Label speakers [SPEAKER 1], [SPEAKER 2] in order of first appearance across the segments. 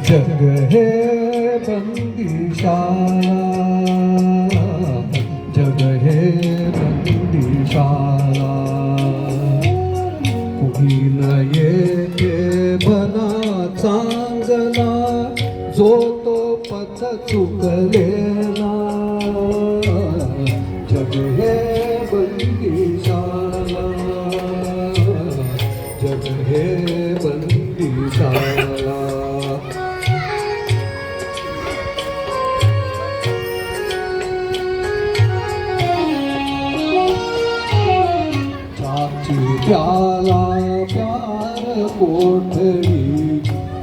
[SPEAKER 1] जग हे बंदीशाला, जग हे बंदीशाला. कुणी न येते बना चांगला, जो तो पथ चुकलेला. जग हे बंदीशाला, जग हे बंदीशाला. प्याला प्यार कोठडी,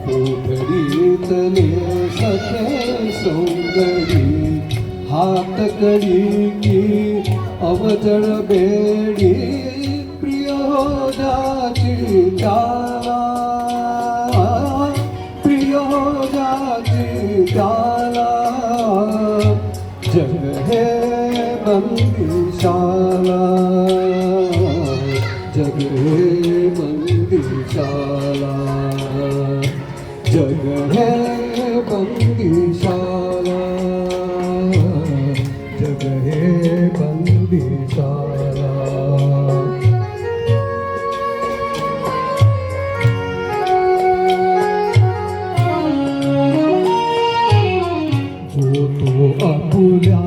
[SPEAKER 1] कोठडीतले सखे सौंदरी. हातकडी की अवजड बेडी, प्रिय हो जाची त्याला, प्रिय हो जाची त्याला. जग हे बंदीशाला, जग हे बंदीशाला. जग हे बंदीशाला, जग हे बंदीशाला. जो तो आपुल्या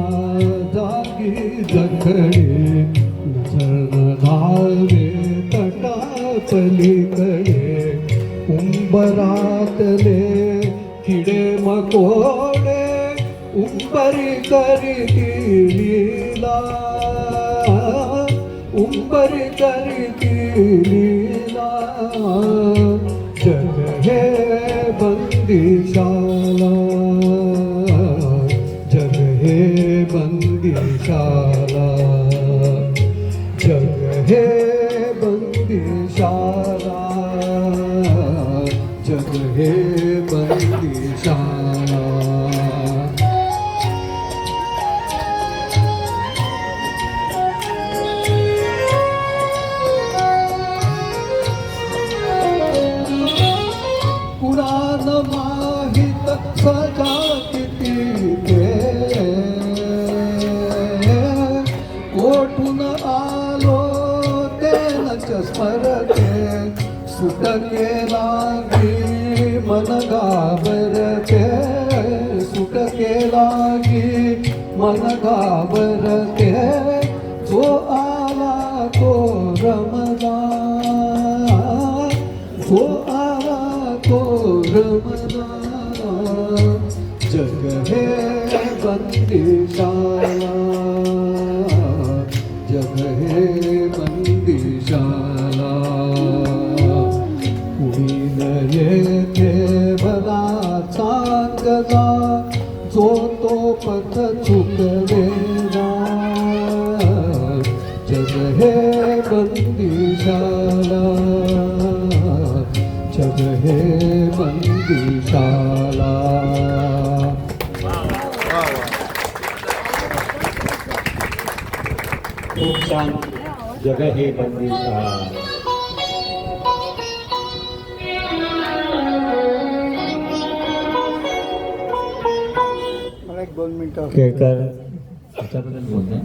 [SPEAKER 1] जागी जखडे, नजर धावे पलीकडे. उंबरातले किडे मकोडे, उंबरी करीती लीला, उंबरी करीती लीला. जग हे बंदीशाला, जग हे बंदीशाला. जग हे बंदीशाला, जग हे बंदीशाला. कुणान माहित सजा किती ते, कोठून आलो तेनच स्मरते. सुटके लागी मन घाबरते, सुटके लागी मन घाबरते. जो आला तो रमला, जो आला तो रमला. जग हे बंदीशाला, जग हे बंदीशाला. कुणी न येते भला चांगला, जो तो पथ चुकलेला. जग हे बंदीशाला, जग हे बंदीशाला.
[SPEAKER 2] खूप छान. जग हे बंदीशाला.
[SPEAKER 1] मला 1-2 मिनिटं
[SPEAKER 2] केळकर त्याच्याबद्दल बोलतो.